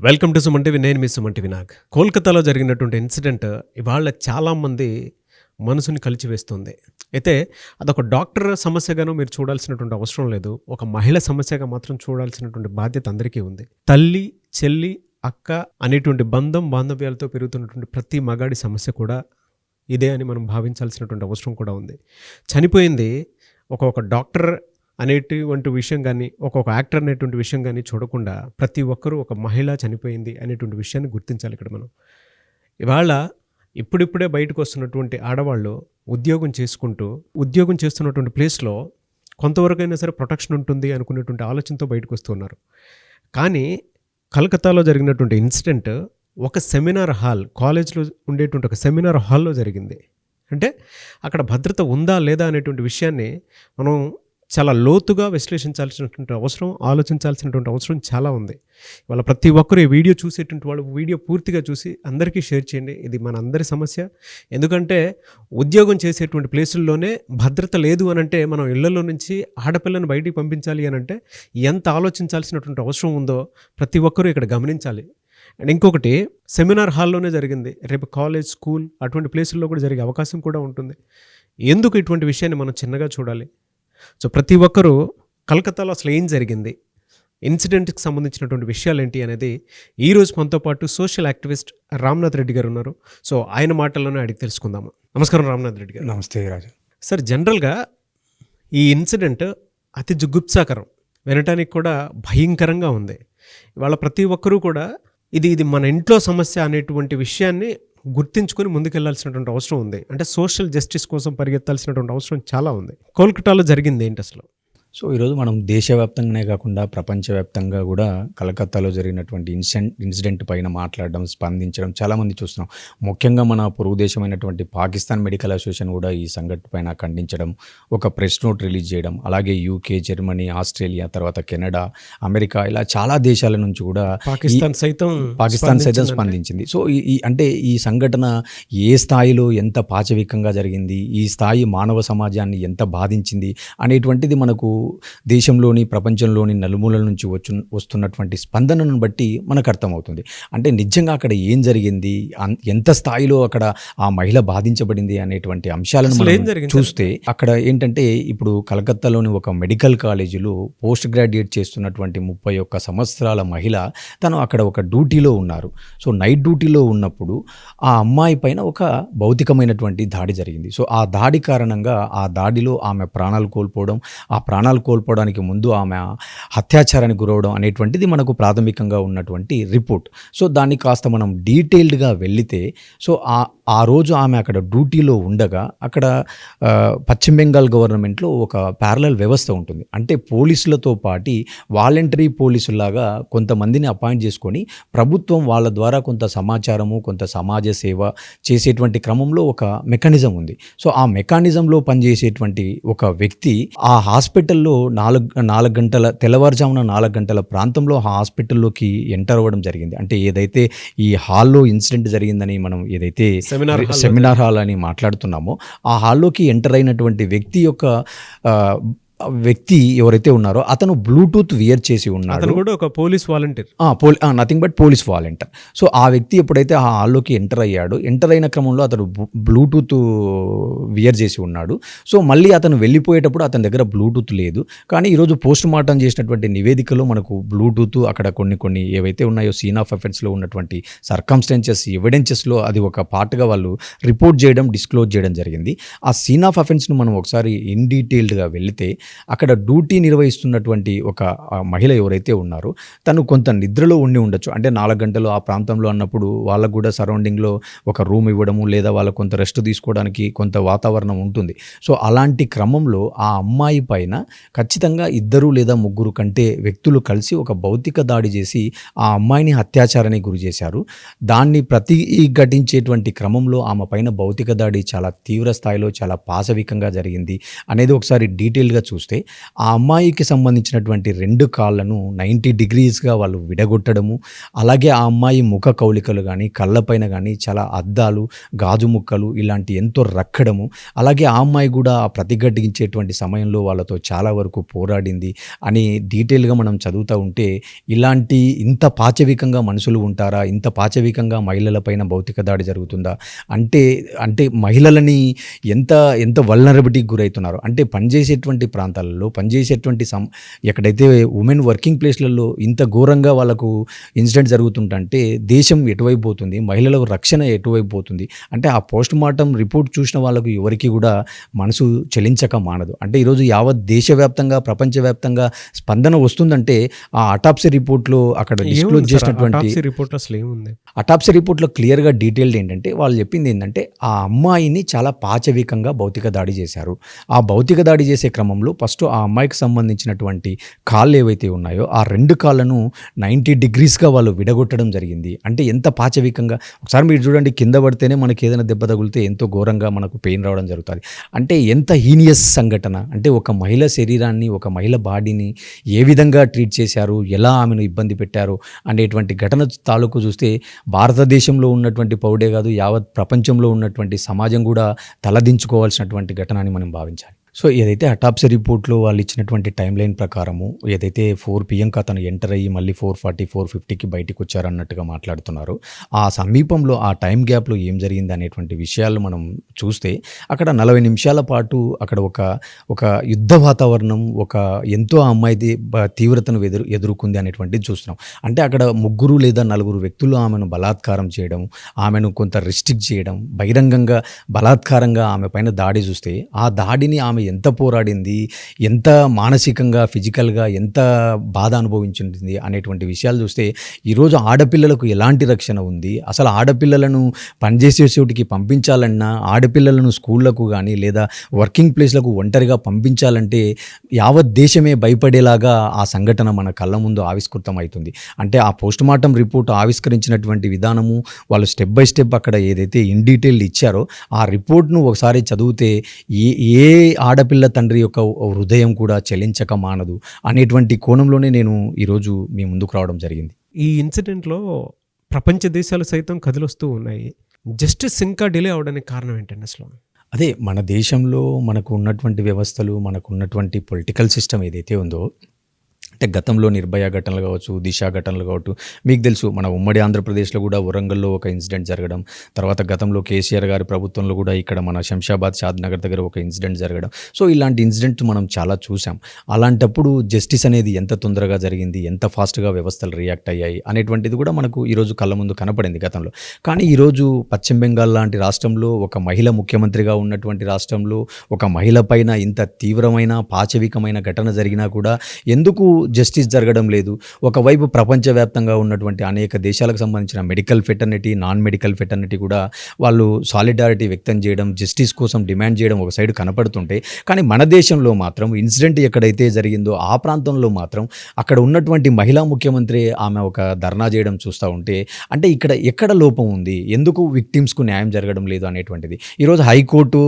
Welcome to Suman TV. నేను మీ Suman TV Nag. కోల్కతాలో జరిగినటువంటి ఇన్సిడెంట్ ఇవాళ చాలామంది మనసుని కలిచివేస్తుంది. అయితే అదొక డాక్టర్ సమస్యగాను మీరు చూడాల్సినటువంటి అవసరం లేదు. ఒక మహిళ సమస్యగా మాత్రం చూడాల్సినటువంటి బాధ్యత అందరికీ ఉంది. తల్లి, చెల్లి, అక్క అనేటువంటి బాంధవ్యాలతో పెరుగుతున్నటువంటి ప్రతి మగాడి సమస్య కూడా ఇదే అని మనం భావించాల్సినటువంటి అవసరం కూడా ఉంది. చనిపోయింది ఒక డాక్టర్ అనేటువంటి విషయం కానీ, ఒక్కొక్క యాక్టర్ అనేటువంటి విషయం కానీ చూడకుండా ప్రతి ఒక్కరూ ఒక మహిళ చనిపోయింది అనేటువంటి విషయాన్ని గుర్తించాలి ఇక్కడ మనం. ఇవాళ ఇప్పుడిప్పుడే బయటకు వస్తున్నటువంటి ఆడవాళ్ళు ఉద్యోగం చేస్తున్నటువంటి ప్లేస్లో కొంతవరకైనా సరే ప్రొటెక్షన్ ఉంటుంది అనుకునేటువంటి ఆలోచనతో బయటకు వస్తున్నారు. కానీ కలకత్తాలో జరిగినటువంటి ఇన్సిడెంట్ ఒక సెమినార్ హాల్, కాలేజ్లో ఉండేటువంటి ఒక సెమినార్ హాల్లో జరిగింది. అంటే అక్కడ భద్రత ఉందా లేదా అనేటువంటి విషయాన్ని మనం చాలా లోతుగా విశ్లేషించాల్సినటువంటి అవసరం, ఆలోచించాల్సినటువంటి అవసరం చాలా ఉంది. ఇవాళ ప్రతి ఒక్కరు ఈ వీడియో చూసేటువంటి వాళ్ళు వీడియో పూర్తిగా చూసి అందరికీ షేర్ చేయండి. ఇది మన అందరి సమస్య. ఎందుకంటే ఉద్యోగం చేసేటువంటి ప్లేసుల్లోనే భద్రత లేదు అనంటే, మనం ఇళ్లలో నుంచి ఆడపిల్లని బయటికి పంపించాలి అనంటే ఎంత ఆలోచించాల్సినటువంటి అవసరం ఉందో ప్రతి ఒక్కరూ ఇక్కడ గమనించాలి. అండ్ ఇంకొకటి, సెమినార్ హాల్లోనే జరిగింది. రేపు కాలేజ్, స్కూల్ అటువంటి ప్లేసుల్లో కూడా జరిగే అవకాశం కూడా ఉంటుంది. ఎందుకు ఇటువంటి విషయాన్ని మనం చిన్నగా చూడాలి? సో ప్రతి ఒక్కరూ కలకత్తాలో అసలు ఏం జరిగింది, ఇన్సిడెంట్కి సంబంధించినటువంటి విషయాలు ఏంటి అనేది ఈరోజు మనతో పాటు సోషల్ యాక్టివిస్ట్ రామ్నాథ్ రెడ్డి గారు ఉన్నారు. సో ఆయన మాటల్లోనే అడిగి తెలుసుకుందాము. నమస్కారం రామ్నాథ్ రెడ్డి గారు. నమస్తే రాజు. సార్, జనరల్గా ఈ ఇన్సిడెంట్ అతి జుగుప్సాకరం, వినటానికి కూడా భయంకరంగా ఉంది. ఇవాళ ప్రతి ఒక్కరూ కూడా ఇది మన ఇంట్లో సమస్య అనేటువంటి విషయాన్ని గుర్తించుకొని ముందుకెళ్లాల్సినటువంటి అవసరం ఉంది. అంటే సోషల్ జస్టిస్ కోసం పరిగెత్తాల్సినటువంటి అవసరం చాలా ఉంది. కోల్కతాలో జరిగింది ఏంటి అసలు? సో ఈరోజు మనం దేశవ్యాప్తంగానే కాకుండా ప్రపంచవ్యాప్తంగా కూడా కలకత్తాలో జరిగినటువంటి ఇన్సిడెంట్ పైన మాట్లాడడం, స్పందించడం చాలామంది చూస్తున్నాం. ముఖ్యంగా మన పొరుగు దేశమైనటువంటి పాకిస్తాన్ మెడికల్ అసోసియేషన్ కూడా ఈ సంఘటన పైన ఖండించడం, ఒక ప్రెస్ నోట్ రిలీజ్ చేయడం, అలాగే యూకే, జర్మనీ, ఆస్ట్రేలియా, తర్వాత కెనడా, అమెరికా, ఇలా చాలా దేశాల నుంచి కూడా పాకిస్తాన్ సైతం స్పందించింది. సో అంటే ఈ సంఘటన ఏ స్థాయిలో ఎంత పాచవికంగా జరిగింది, ఈ స్థాయి మానవ సమాజాన్ని ఎంత బాధించింది అనేటువంటిది మనకు దేశంలోని, ప్రపంచంలోని నలుమూలల నుంచి వస్తున్నటువంటి స్పందనను బట్టి మనకు అర్థమవుతుంది. అంటే నిజంగా అక్కడ ఏం జరిగింది, ఎంత స్థాయిలో అక్కడ ఆ మహిళ బాధించబడింది అనేటువంటి అంశాలను మనం చూస్తే, అక్కడ ఏంటంటే ఇప్పుడు కలకత్తాలోని ఒక మెడికల్ కాలేజీలో పోస్ట్ గ్రాడ్యుయేట్ చేస్తున్నటువంటి 31 సంవత్సరాల మహిళ, తను అక్కడ ఒక డ్యూటీలో ఉన్నారు. సో నైట్ డ్యూటీలో ఉన్నప్పుడు ఆ అమ్మాయి పైన ఒక భౌతికమైనటువంటి దాడి జరిగింది. సో ఆ దాడి కారణంగా, ఆ దాడిలో ఆమె ప్రాణాలు కోల్పోవడం, ఆ ప్రాణాలు కోల్పోవడానికి ముందు ఆమె అత్యాచారానికి గురవడం అనేటువంటిది మనకు ప్రాథమికంగా ఉన్నటువంటి రిపోర్ట్. సో దాన్ని కాస్త మనం డీటెయిల్డ్గా వెళితే, సో ఆ రోజు ఆమె అక్కడ డ్యూటీలో ఉండగా, అక్కడ పశ్చిమ బెంగాల్ గవర్నమెంట్లో ఒక ప్యారలల్ వ్యవస్థ ఉంటుంది. అంటే పోలీసులతో పాటు వాలంటరీ పోలీసులాగా కొంతమందిని అపాయింట్ చేసుకొని ప్రభుత్వం వాళ్ళ ద్వారా కొంత సమాచారము, కొంత సమాజ సేవ చేసేటువంటి క్రమంలో ఒక మెకానిజం ఉంది. సో ఆ మెకానిజంలో పనిచేసేటువంటి ఒక వ్యక్తి ఆ హాస్పిటల్లో 4 గంటల తెల్లవారుజామున 4 గంటల ప్రాంతంలో ఆ హాస్పిటల్లోకి ఎంటర్ అవ్వడం జరిగింది. అంటే ఏదైతే ఈ హాల్లో ఇన్సిడెంట్ జరిగిందని మనం ఏదైతే సెమినార్ హాల్ అని మాట్లాడుతున్నామో, ఆ హాల్లోకి ఎంటర్ అయినటువంటి వ్యక్తి ఎవరైతే ఉన్నారో అతను బ్లూటూత్ వియర్ చేసి ఉన్నాడు. అతను కూడా ఒక police volunteer, nothing but police volunteer. So ఆ వ్యక్తి ఎప్పుడైతే ఆ హాల్లోకి ఎంటర్ అయిన క్రమంలో అతను బ్లూటూత్ వియర్ చేసి ఉన్నాడు. సో మళ్ళీ అతను వెళ్ళిపోయేటప్పుడు అతని దగ్గర బ్లూటూత్ లేదు. కానీ ఈరోజు పోస్ట్ మార్టం చేసినటువంటి నివేదికలో మనకు బ్లూటూత్ అక్కడ కొన్ని ఏవైతే ఉన్నాయో సీన్ ఆఫ్ అఫెన్స్లో ఉన్నటువంటి సర్కమ్స్టాన్సెస్, ఎవిడెన్సెస్లో అది ఒక పార్ట్గా వాళ్ళు రిపోర్ట్ చేయడం, డిస్క్లోజ్ చేయడం జరిగింది. ఆ సీన్ ఆఫ్ అఫెన్స్ను మనం ఒకసారి ఇన్ డీటెయిల్డ్గా వెళితే, అక్కడ డ్యూటీ నిర్వహిస్తున్నటువంటి ఒక మహిళ ఎవరైతే ఉన్నారో తను కొంత నిద్రలో ఉండొచ్చు. అంటే 4 గంటలు ఆ ప్రాంతంలో అన్నప్పుడు వాళ్ళకు కూడా సరౌండింగ్లో ఒక రూమ్ ఇవ్వడము, లేదా వాళ్ళకు కొంత రెస్ట్ తీసుకోవడానికి కొంత వాతావరణం ఉంటుంది. సో అలాంటి క్రమంలో ఆ అమ్మాయి పైన ఖచ్చితంగా 2 లేదా 3 కంటే వ్యక్తులు కలిసి ఒక భౌతిక దాడి చేసి ఆ అమ్మాయిని అత్యాచారానికి గురి చేశారు. దాన్ని ప్రతిఘటించేటువంటి క్రమంలో ఆమె పైన భౌతిక దాడి చాలా తీవ్ర స్థాయిలో, చాలా పాశవికంగా జరిగింది అనేది ఒకసారి డీటెయిల్గా చూస్తే ఆ అమ్మాయికి సంబంధించినటువంటి 2 కాళ్ళను 90 డిగ్రీస్‌గా వాళ్ళు విడగొట్టడము, అలాగే ఆ అమ్మాయి ముఖ కవళికలు గానీ, కళ్ళపైన గానీ చాలా అద్దాలు, గాజు ముక్కలు ఇలాంటి ఎంతో రక్కడము, అలాగే ఆ అమ్మాయి గూడా ఆ ప్రతిఘటించేటువంటి సమయంలో వాళ్ళతో చాలా వరకు పోరాడింది అని డీటెయిల్‌గా మనం చదువుతా ఉంటే, ఇలాంటి ఇంత పాశవికంగా మనుషులు ఉంటారా? ఇంత పాశవికంగా మహిళలపైన భౌతిక దాడి జరుగుతుందా? అంటే మహిళలని ఎంత ఎంత వల్నరబిలిటీకి గురవుతున్నారు. అంటే పనిచేసేటువంటి ప్రాంతాలలో, పనిచేసేటువంటి ఎక్కడైతే వుమెన్ వర్కింగ్ ప్లేస్‌లలో ఇంత ఘోరంగా వాళ్ళకు ఇన్సిడెంట్ జరుగుతుంటంటే దేశం ఎటువైపు పోతుంది? మహిళలకు రక్షణ ఎటువైపు పోతుంది? అంటే ఆ పోస్ట్ మార్టం రిపోర్ట్ చూసిన వాళ్ళకు ఎవరికీ కూడా మనసు చలించక మానదు. అంటే ఈరోజు యావత్ దేశవ్యాప్తంగా, ప్రపంచవ్యాప్తంగా స్పందన వస్తుందంటే ఆ అటాప్సీ రిపోర్ట్‌లో అక్కడ డిస్క్లోజ్ చేసినటువంటి అటాప్సీ రిపోర్ట్ అసలు ఏముంది? అటాప్సీ రిపోర్ట్‌లో క్లియర్‌గా డీటెయిల్డ్ ఏంటంటే వాళ్ళు చెప్పింది ఏంటంటే ఆ అమ్మాయిని చాలా పాశవికంగా భౌతిక దాడి చేశారు. ఆ భౌతిక దాడి చేసే క్రమంలో ఫస్ట్ ఆ అమ్మాయికి సంబంధించినటువంటి కాళ్ళు ఏవైతే ఉన్నాయో ఆ 2 కాళ్ళను 90 డిగ్రీస్‌గా వాళ్ళు విడగొట్టడం జరిగింది. అంటే ఎంత పాశవికంగా ఒకసారి మీరు చూడండి, కింద పడితేనే మనకి ఏదైనా దెబ్బ తగిలితే ఎంతో ఘోరంగా మనకు పెయిన్ రావడం జరుగుతుంది. అంటే ఎంత హీనియస్ సంఘటన. అంటే ఒక మహిళ శరీరాన్ని, ఒక మహిళ బాడీని ఏ విధంగా ట్రీట్ చేశారు, ఎలా ఆమెను ఇబ్బంది పెట్టారు అనేటువంటి ఘటన తాలూకు చూస్తే భారతదేశంలో ఉన్నటువంటి పౌరుడే కాదు, యావత్ ప్రపంచంలో ఉన్నటువంటి సమాజం కూడా తలదించుకోవాల్సినటువంటి ఘటన అని మనం భావించాలి. సో ఏదైతే అటాప్సీ రిపోర్ట్‌లో వాళ్ళు ఇచ్చినటువంటి టైమ్ లైన్ ప్రకారము ఏదైతే 4 PM అతను ఎంటర్ అయ్యి మళ్ళీ 4:40, 4:50కి బయటికొచ్చారన్నట్టుగా మాట్లాడుతున్నారు. ఆ సమీపంలో ఆ టైమ్ గ్యాప్‌లో ఏం జరిగింది అనేటువంటి విషయాలు మనం చూస్తే అక్కడ 40 నిమిషాల పాటు అక్కడ ఒక యుద్ధ వాతావరణం, ఎంతో ఆ అమ్మాయిది తీవ్రతను ఎదుర్కొంది అనేటువంటిది చూస్తున్నాం. అంటే అక్కడ 3 లేదా 4 వ్యక్తులు ఆమెను బలాత్కారం చేయడం, ఆమెను కొంత రిస్ట్రిక్ట్ చేయడం, బహిరంగంగా బలాత్కారంగా ఆమె పైన దాడి చూస్తే ఆ దాడిని ఆమె ఎంత పోరాడింది, ఎంత మానసికంగా, ఫిజికల్‌గా ఎంత బాధ అనుభవించుంటుంది అనేటువంటి విషయాలు చూస్తే ఈరోజు ఆడపిల్లలకు ఎలాంటి రక్షణ ఉంది? అసలు ఆడపిల్లలను పనిచేసే చోటికి పంపించాలన్నా, ఆడపిల్లలను స్కూళ్ళకు గానీ లేదా వర్కింగ్ ప్లేస్‌లకు ఒంటరిగా పంపించాలంటే యావత్ దేశమే భయపడేలాగా ఆ సంఘటన మన కళ్ళ ముందు ఆవిష్కృతమవుతుంది. అంటే ఆ పోస్ట్ మార్టం రిపోర్ట్ ఆవిష్కరించినటువంటి విధానము, వాళ్ళు స్టెప్ బై స్టెప్ అక్కడ ఏదైతే ఇన్ డీటెయిల్ ఇచ్చారో ఆ రిపోర్ట్‌ను ఒకసారి చదివితే ఏ ఆడపిల్ల తండ్రి యొక్క హృదయం కూడా చలించక మానదు అనేటువంటి కోణంలోనే నేను ఈరోజు మీ ముందుకు రావడం జరిగింది. ఈ ఇన్సిడెంట్‌లో ప్రపంచ దేశాలు సైతం కదిలొస్తూ ఉన్నాయి. జస్టిస్ ఇంకా డిలే అవ్వడానికి కారణం ఏంటండి అసలు? అదే మన దేశంలో మనకు ఉన్నటువంటి వ్యవస్థలు, మనకు ఉన్నటువంటి పొలిటికల్ సిస్టమ్ ఏదైతే ఉందో, అంటే గతంలో నిర్భయ ఘటనలు కావచ్చు, దిశ ఘటనలు కావచ్చు, మీకు తెలుసు మన ఉమ్మడి ఆంధ్రప్రదేశ్లో కూడా వరంగల్లో ఒక ఇన్సిడెంట్ జరగడం, తర్వాత గతంలో కేసీఆర్ గారి ప్రభుత్వంలో కూడా ఇక్కడ మన శంషాబాద్, షాద్నగర్ దగ్గర ఒక ఇన్సిడెంట్ జరగడం. సో ఇలాంటి ఇన్సిడెంట్ మనం చాలా చూసాం. అలాంటప్పుడు జస్టిస్ అనేది ఎంత తొందరగా జరిగింది, ఎంత ఫాస్ట్గా వ్యవస్థలు రియాక్ట్ అయ్యాయి అనేటువంటిది కూడా మనకు ఈరోజు కళ్ళ ముందు కనపడింది గతంలో. కానీ ఈరోజు పశ్చిమ బెంగాల్ లాంటి రాష్ట్రంలో, ఒక మహిళ ముఖ్యమంత్రిగా ఉన్నటువంటి రాష్ట్రంలో, ఒక మహిళ పైన ఇంత తీవ్రమైన పాశవికమైన ఘటన జరిగినా కూడా ఎందుకు జస్టిస్ జరగడం లేదు? ఒకవైపు ప్రపంచవ్యాప్తంగా ఉన్నటువంటి అనేక దేశాలకు సంబంధించిన medical fraternity, non medical fraternity కూడా వాళ్ళు సాలిడారిటీ వ్యక్తం చేయడం, జస్టిస్ కోసం డిమాండ్ చేయడం ఒక సైడ్ కనపడుతుంటే, కానీ మన దేశంలో మాత్రం ఇన్సిడెంట్ ఎక్కడైతే జరిగిందో ఆ ప్రాంతంలో మాత్రం అక్కడ ఉన్నటువంటి మహిళా ముఖ్యమంత్రి ఆమె ఒక ధర్నా చేయడం చూస్తూ ఉంటే, అంటే ఎక్కడ లోపం ఉంది, ఎందుకు విక్టిమ్స్కు న్యాయం జరగడం లేదు అనేటువంటిది. ఈరోజు హైకోర్టు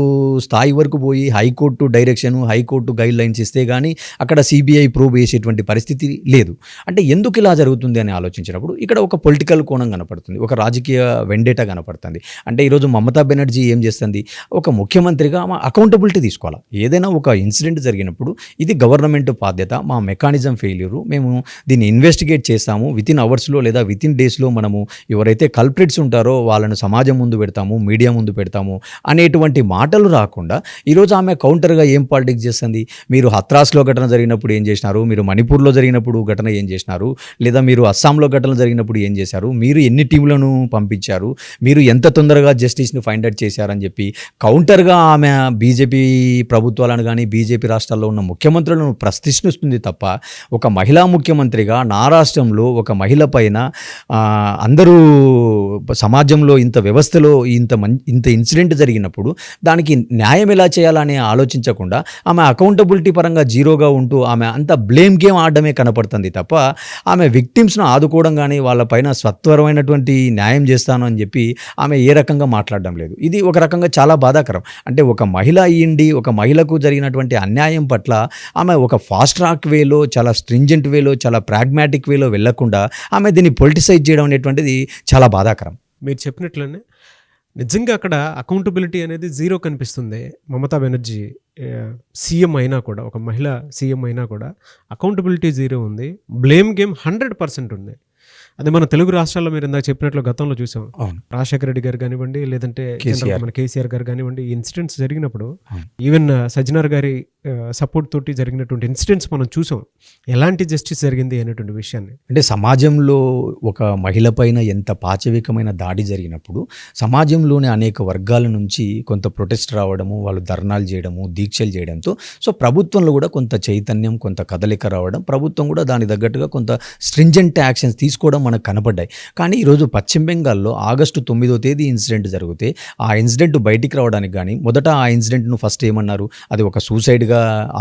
స్థాయి వరకు పోయి high court direction, high court guide lines ఇస్తే కానీ అక్కడ సిబిఐ ప్రోబ్ చేసేటువంటి పరిస్థితి లేదు. అంటే ఎందుకు ఇలా జరుగుతుంది అని ఆలోచించినప్పుడు ఇక్కడ ఒక పొలిటికల్ కోణం కనపడుతుంది, ఒక రాజకీయ వెండేటా కనపడుతుంది. అంటే ఈరోజు మమతా బెనర్జీ ఏం చేస్తుంది, ఒక ముఖ్యమంత్రిగా ఆమె అకౌంటబిలిటీ తీసుకోవాలి. ఏదైనా ఒక ఇన్సిడెంట్ జరిగినప్పుడు ఇది గవర్నమెంట్ బాధ్యత, మా మెకానిజం ఫెయిల్యూరు, మేము దీన్ని ఇన్వెస్టిగేట్ చేస్తాము, వితిన్ అవర్స్లో లేదా వితిన్ డేస్లో మనము ఎవరైతే కల్ప్రిట్స్ ఉంటారో వాళ్ళను సమాజం ముందు పెడతాము, మీడియా ముందు పెడతాము అనేటువంటి మాటలు రాకుండా ఈరోజు ఆమె కౌంటర్గా ఏం పాలిటిక్స్ చేస్తుంది. మీరు హత్రాస్లో ఘటన జరిగినప్పుడు ఏం చేసినారు, మీరు మణిపూర్లో జరిగినప్పుడు ఘటన ఏం చేసినారు, లేదా మీరు అస్సాంలో ఘటన జరిగినప్పుడు ఏం చేశారు, మీరు ఎన్ని టీంలను పంపించారు, మీరు ఎంత తొందరగా జస్టిస్ని ఫైండ్ అవుట్ చేశారని చెప్పి కౌంటర్గా ఆమె బీజేపీ ప్రభుత్వాలను కానీ బీజేపీ రాష్ట్రాల్లో ఉన్న ముఖ్యమంత్రులను ప్రశ్నిస్తుంది తప్ప, ఒక మహిళా ముఖ్యమంత్రిగా నా రాష్ట్రంలో ఒక మహిళ పైన అందరూ సమాజంలో ఇంత వ్యవస్థలో ఇంత ఇన్సిడెంట్ జరిగినప్పుడు దానికి న్యాయం ఎలా చేయాలని ఆలోచించకుండా ఆమె అకౌంటబిలిటీ పరంగా జీరోగా ఉంటూ ఆమె అంత బ్లేమ్ గేమ్ మాట్లాడడమే కనపడుతుంది తప్ప ఆమె విక్టిమ్స్ను ఆదుకోవడం కానీ వాళ్ళపైన సత్వరమైనటువంటి న్యాయం చేస్తాను అని చెప్పి ఆమె ఏ రకంగా మాట్లాడడం లేదు. ఇది ఒక రకంగా చాలా బాధాకరం. అంటే ఒక మహిళ అయ్యిండి ఒక మహిళకు జరిగినటువంటి అన్యాయం పట్ల ఆమె ఒక ఫాస్ట్ ట్రాక్ వేలో, చాలా స్ట్రింజెంట్ వేలో, చాలా ప్రాగ్మాటిక్ వేలో వెళ్ళకుండా ఆమె దీన్ని పొలిటిసైజ్ చేయడం అనేటువంటిది చాలా బాధాకరం. మీరు చెప్పినట్లనే నిజంగా అక్కడ అకౌంటబిలిటీ అనేది జీరో కనిపిస్తుంది. మమతా బెనర్జీ సీఎం అయినా కూడా, ఒక మహిళ సీఎం అయినా కూడా అకౌంటబిలిటీ జీరో ఉంది. బ్లేమ్ గేమ్ 100% ఉంది. అది మన తెలుగు రాష్ట్రాల్లో మీరు ఇందాక చెప్పినట్లు గతంలో చూసాం. అవును. రాజశేఖర రెడ్డి గారు కానివ్వండి, లేదంటే మన కేసీఆర్ గారు కానివ్వండి, ఈ ఇన్సిడెంట్స్ జరిగినప్పుడు అవును. ఈవెన్ సజ్జనార్ గారి సపోర్ట్ తోటి జరిగినటువంటి ఇన్సిడెంట్స్ మనం చూసాం. ఎలాంటి జస్టిస్ జరిగింది అనేటువంటి విషయాన్ని. అంటే సమాజంలో ఒక మహిళ పైన ఎంత పాచవికమైన దాడి జరిగినప్పుడు సమాజంలోని అనేక వర్గాల నుంచి కొంత ప్రొటెస్ట్ రావడము, వాళ్ళు ధర్నాలు చేయడము, దీక్షలు చేయడంతో సో ప్రభుత్వంలో కూడా కొంత చైతన్యం, కొంత కదలిక రావడం, ప్రభుత్వం కూడా దానికి తగ్గట్టుగా కొంత స్ట్రింజెంట్ యాక్షన్స్ తీసుకోవడం మనకు కనపడ్డాయి. కానీ ఈరోజు పశ్చిమ బెంగాల్లో ఆగస్టు 9వ తేదీ ఇన్సిడెంట్ జరిగితే ఆ ఇన్సిడెంట్ బయటికి రావడానికి కానీ మొదట ఆ ఇన్సిడెంట్ను ఫస్ట్ ఏమన్నారు, అది ఒక సూసైడ్గా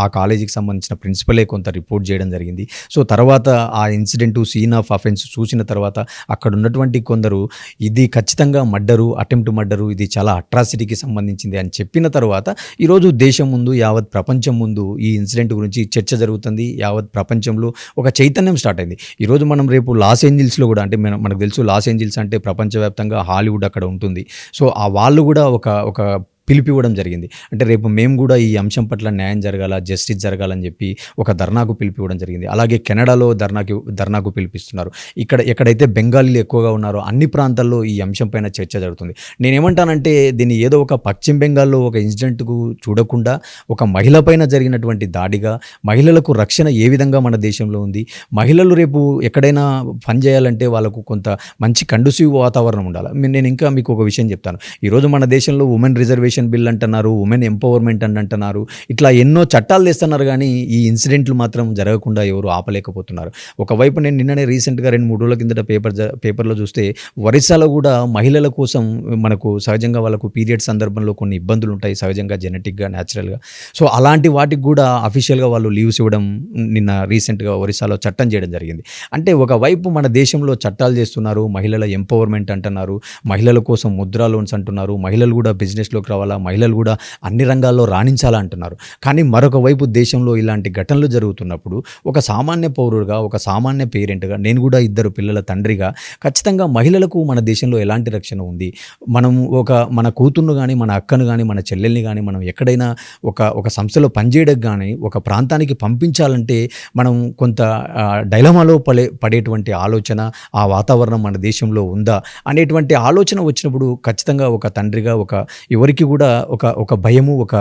ఆ కాలేజీకి సంబంధించిన ప్రిన్సిపలే కొంత రిపోర్ట్ చేయడం జరిగింది. సో తర్వాత ఆ ఇన్సిడెంట్ సీన్ ఆఫ్ అఫెన్స్ చూసిన తర్వాత అక్కడ ఉన్నటువంటి కొందరు ఇది ఖచ్చితంగా మర్డరు, అటెంప్ట్ మర్డరు, ఇది చాలా అట్రాసిటీకి సంబంధించింది అని చెప్పిన తర్వాత ఈరోజు దేశం ముందు, యావత్ ప్రపంచం ముందు ఈ ఇన్సిడెంట్ గురించి చర్చ జరుగుతుంది. యావత్ ప్రపంచంలో ఒక చైతన్యం స్టార్ట్ అయింది. ఈరోజు మనం రేపు లాస్ ఏంజిల్స్లో కూడా, అంటే మనకు తెలుసు లాస్ ఏంజిల్స్ అంటే ప్రపంచవ్యాప్తంగా హాలీవుడ్ అక్కడ ఉంటుంది. సో ఆ వాళ్ళు కూడా ఒక పిలిపివ్వడం జరిగింది. అంటే రేపు మేము కూడా ఈ అంశం పట్ల న్యాయం జరగాల, జస్టిస్ జరగాలని చెప్పి ఒక ధర్నాకు పిలిపివ్వడం జరిగింది. అలాగే కెనడాలో ధర్నాకు పిలిపిస్తున్నారు. ఎక్కడైతే బెంగాలీలు ఎక్కువగా ఉన్నారో అన్ని ప్రాంతాల్లో ఈ అంశం పైన చర్చ జరుగుతుంది. నేనేమంటానంటే దీన్ని ఏదో ఒక పశ్చిమ బెంగాల్లో ఒక ఇన్సిడెంట్కు చూడకుండా ఒక మహిళ పైన జరిగినటువంటి దాడిగా, మహిళలకు రక్షణ ఏ విధంగా మన దేశంలో ఉంది, మహిళలు రేపు ఎక్కడైనా పని చేయాలంటే వాళ్ళకు కొంత మంచి కండుసివ్ వాతావరణం ఉండాలి. నేను ఇంకా మీకు ఒక విషయం చెప్తాను. ఈరోజు మన దేశంలో ఉమెన్ రిజర్వేషన్ బిల్ అంటున్నారు, ఉమెన్ ఎంపవర్మెంట్ అని అంటున్నారు, ఇట్లా ఎన్నో చట్టాలు తెస్తున్నారు. కానీ ఈ ఇన్సిడెంట్లు మాత్రం జరగకుండా ఎవరు ఆపలేకపోతున్నారు. ఒకవైపు నేను నిన్ననే రీసెంట్గా 2-3 రోజుల కిందట పేపర్లో చూస్తే ఒరిస్సాలో కూడా మహిళల కోసం మనకు సహజంగా వాళ్ళకు పీరియడ్ సందర్భంలో కొన్ని ఇబ్బందులు ఉంటాయి, సహజంగా జెనెటిక్గా, న్యాచురల్గా. సో అలాంటి వాటికి కూడా అఫీషియల్గా వాళ్ళు లీవ్స్ ఇవ్వడం నిన్న రీసెంట్గా ఒరిస్సాలో చట్టం చేయడం జరిగింది. అంటే ఒకవైపు మన దేశంలో చట్టాలు చేస్తున్నారు, మహిళల ఎంపవర్మెంట్ అంటున్నారు, మహిళల కోసం ముద్రా లోన్స్ అంటున్నారు, మహిళలు కూడా బిజినెస్లోకి రావాలి, మహిళలు కూడా అన్ని రంగాల్లో రాణించాలా అంటున్నారు. కానీ మరొక వైపు దేశంలో ఇలాంటి ఘటనలు జరుగుతున్నప్పుడు ఒక సామాన్య పౌరుడుగా, ఒక సామాన్య పేరెంట్గా, నేను కూడా 2 పిల్లల తండ్రిగా ఖచ్చితంగా మహిళలకు మన దేశంలో ఎలాంటి రక్షణ ఉంది? మనము మన కూతుర్ను కానీ, మన అక్కను కానీ, మన చెల్లెల్ని కానీ మనం ఎక్కడైనా ఒక సంస్థలో పనిచేయడానికి కానీ, ఒక ప్రాంతానికి పంపించాలంటే మనం కొంత డైలమాలో పడేటువంటి ఆలోచన, ఆ వాతావరణం మన దేశంలో ఉందా అనేటువంటి ఆలోచన వచ్చినప్పుడు ఖచ్చితంగా ఒక తండ్రిగా ఎవరికి కూడా ఒక భయము, ఒక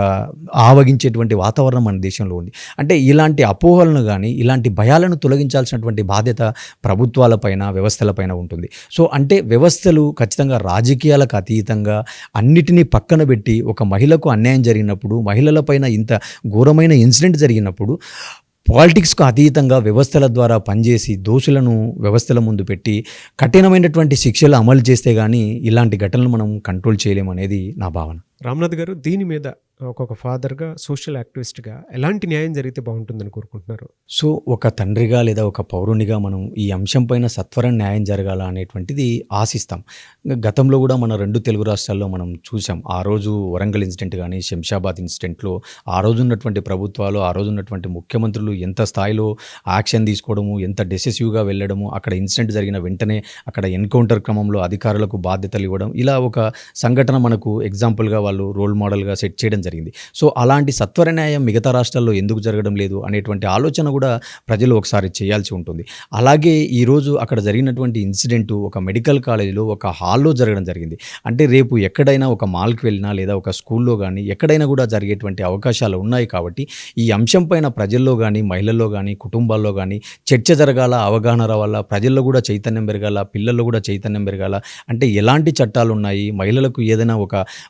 ఆవగించేటువంటి వాతావరణం మన దేశంలో ఉంది. అంటే ఇలాంటి అపోహలను కానీ, ఇలాంటి భయాలను తొలగించాల్సినటువంటి బాధ్యత ప్రభుత్వాలపైన, వ్యవస్థలపైన ఉంటుంది. సో అంటే వ్యవస్థలు ఖచ్చితంగా రాజకీయాలకు అతీతంగా అన్నిటినీ పక్కన పెట్టి ఒక మహిళకు అన్యాయం జరిగినప్పుడు, మహిళలపైన ఇంత ఘోరమైన ఇన్సిడెంట్ జరిగినప్పుడు పాలిటిక్స్కు అతీతంగా వ్యవస్థల ద్వారా పనిచేసి దోషులను వ్యవస్థల ముందు పెట్టి కఠినమైనటువంటి శిక్షలు అమలు చేస్తే కానీ ఇలాంటి ఘటనలు మనం కంట్రోల్ చేయలేమనేది నా భావన. రామ్నాథ్ గారు, దీని మీద ఒక ఫాదర్గా, సోషల్ యాక్టివిస్ట్గా ఎలాంటి న్యాయం జరిగితే బాగుంటుందని కోరుకుంటున్నారు? సో ఒక తండ్రిగా లేదా ఒక పౌరునిగా మనం ఈ అంశం పైన సత్వరం న్యాయం జరగాల అనేటువంటిది ఆశిస్తాం. గతంలో కూడా మన 2 తెలుగు రాష్ట్రాల్లో మనం చూసాం. ఆ రోజు వరంగల్ ఇన్సిడెంట్ కానీ, శంషాబాద్ ఇన్సిడెంట్లో ఆ రోజు ఉన్నటువంటి ప్రభుత్వాలు, ఆ రోజు ఉన్నటువంటి ముఖ్యమంత్రులు ఎంత స్థాయిలో యాక్షన్ తీసుకోవడము, ఎంత డెసిసివ్గా వెళ్ళడము, అక్కడ ఇన్సిడెంట్ జరిగిన వెంటనే అక్కడ ఎన్కౌంటర్ క్రమంలో అధికారులకు బాధ్యతలు ఇవ్వడం, ఇలా ఒక సంఘటన మనకు ఎగ్జాంపుల్గా వాళ్ళు రోల్ మోడల్గా సెట్ చేయడం జరిగింది. సో అలాంటి సత్వర న్యాయం మిగతా రాష్ట్రాల్లో ఎందుకు జరగడం లేదు అనేటువంటి ఆలోచన కూడా ప్రజలు ఒకసారి చేయాల్సి ఉంటుంది. అలాగే ఈరోజు అక్కడ జరిగినటువంటి ఇన్సిడెంట్ ఒక మెడికల్ కాలేజీలో ఒక హాల్లో జరగడం జరిగింది. అంటే రేపు ఎక్కడైనా ఒక మాల్కి వెళ్ళినా లేదా ఒక స్కూల్లో కానీ ఎక్కడైనా కూడా జరిగేటువంటి అవకాశాలు ఉన్నాయి. కాబట్టి ఈ అంశం పైన ప్రజల్లో కానీ, మహిళల్లో కానీ, కుటుంబాల్లో కానీ చర్చ జరగాల, అవగాహన రావాలా, ప్రజల్లో కూడా చైతన్యం పెరగాల, పిల్లల్లో కూడా చైతన్యం పెరగాల. అంటే ఎలాంటి చట్టాలు ఉన్నాయి, మహిళలకు ఏదైనా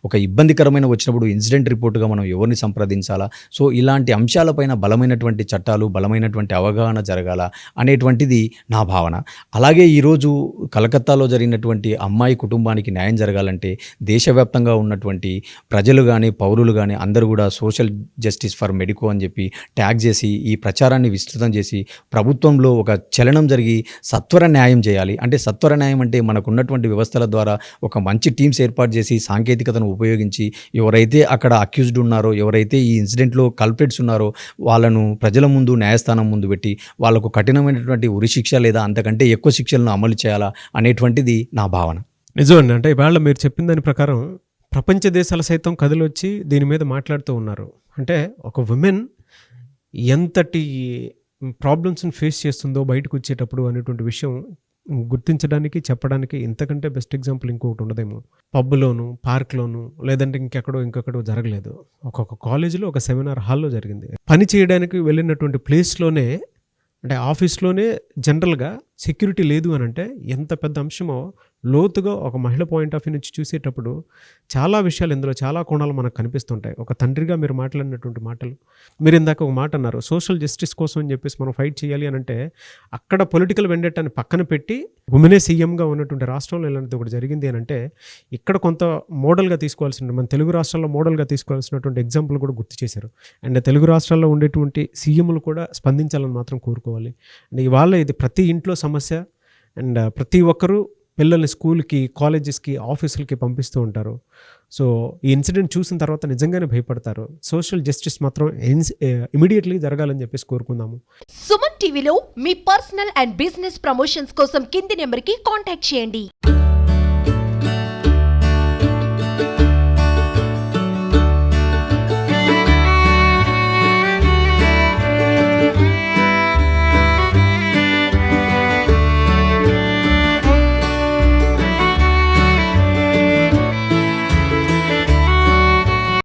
ఒక ఇబ్బందికరమైన వచ్చినప్పుడు ఇన్సిడెంట్ రిపోర్ట్ రిపోర్ట్‌గా మనం ఎవరిని సంప్రదించాలా? సో, ఇలాంటి అంశాలపైన బలమైనటువంటి చట్టాలు, బలమైనటువంటి అవగాహన జరగాల అనేటువంటిది నా భావన. అలాగే ఈరోజు కలకత్తాలో జరిగినటువంటి అమ్మాయి కుటుంబానికి న్యాయం జరగాలంటే దేశవ్యాప్తంగా ఉన్నటువంటి ప్రజలు గాని, పౌరులు గాని అందరూ గూడా సోషల్ జస్టిస్ ఫర్ మెడికో అని జెప్పి ట్యాగ్ జేసి, ఈ ప్రచారాన్ని విస్తృతం చేసి, ప్రభుత్వంలో ఒక చలనం జరిగి సత్వర న్యాయం చేయాలి. అంటే సత్వర న్యాయం అంటే మనకున్నటువంటి వ్యవస్థల ద్వారా ఒక మంచి టీమ్స్ ఏర్పాటు చేసి, సాంకేతికతను ఉపయోగించి, ఎవరైతే అక్కడ అక్యూజ్డ్ ఉన్నారో, ఎవరైతే ఈ ఇన్సిడెంట్‌లో కల్ప్రిట్స్ ఉన్నారో వాళ్ళను ప్రజల ముందు న్యాయస్థానం ముందు పెట్టి, వాళ్ళకు కఠినమైనటువంటి ఉరిశిక్ష లేదా అంతకంటే ఎక్కువ శిక్షలను అమలు చేయాలా అనేటువంటిది నా భావన. నిజమండి. అంటే ఇవాళ మీరు చెప్పిన దాని ప్రకారం ప్రపంచ దేశాలు సైతం కదిలొచ్చి దీని మీద మాట్లాడుతూ ఉన్నారు. అంటే ఒక విమెన్ ఎంతటి ప్రాబ్లమ్స్‌ని ఫేస్ చేస్తుందో బయటకు వచ్చేటప్పుడు అనేటువంటి విషయం గుర్తించడానికి, చెప్పడానికి ఇంతకంటే బెస్ట్ ఎగ్జాంపుల్ ఇంకొకటి ఉండదేమో. పబ్‌లోను, పార్క్‌లోను లేదంటే ఇంకెక్కడో జరగలేదు. ఒక్కొక్క కాలేజీలో ఒక సెమినార్ హాల్‌లో జరిగింది. పని చేయడానికి వెళ్ళినటువంటి ప్లేస్‌లోనే అంటే ఆఫీస్‌లోనే జనరల్‌గా సెక్యూరిటీ లేదు అనంటే ఎంత పెద్ద అంశమో లోతుగా ఒక మహిళ పాయింట్ ఆఫ్ వ్యూ నుంచి చూసేటప్పుడు చాలా విషయాలు ఇందులో చాలా కోణాలు మనకు కనిపిస్తుంటాయి. ఒక తండ్రిగా మీరు మాట్లాడినటువంటి మాటలు, మీరు ఇందాక ఒక మాట అన్నారు, సోషల్ జస్టిస్ కోసం అని చెప్పేసి మనం ఫైట్ చేయాలి అని అంటే అక్కడ పొలిటికల్ వెండేటాన్ని పక్కన పెట్టి ఉమెనే సీఎంగా ఉన్నటువంటి రాష్ట్రంలో ఇలాంటిది ఒకటి జరిగింది అని అంటే ఇక్కడ కొంత మోడల్గా తీసుకోవాల్సిన, మన తెలుగు రాష్ట్రాల్లో మోడల్గా తీసుకోవాల్సినటువంటి ఎగ్జాంపుల్ కూడా గుర్తు చేశారు. అండ్ తెలుగు రాష్ట్రాల్లో ఉండేటువంటి సీఎంలు కూడా స్పందించాలని మాత్రం కోరుకోవాలి. అండ్ ఇవాళ ఇది ప్రతి ఇంట్లో సమస్య. అండ్ ప్రతి ఒక్కరూ పిల్లల్ని స్కూల్కి, కాలేజెస్కి, ఆఫీసులకి పంపిస్తూ ఉంటారు. సో ఈ ఇన్సిడెంట్ చూసిన తర్వాత నిజంగానే భయపడతారు. సోషల్ జస్టిస్ మాత్రం ఇమీడియట్లీ జరగాలని చెప్పేసి కోరుకుందాము. సుమన్ టీవీలో మీ పర్సనల్ అండ్ బిజినెస్ ప్రమోషన్స్ కోసం కింది నెంబర్కి కాంటాక్ట్ చేయండి.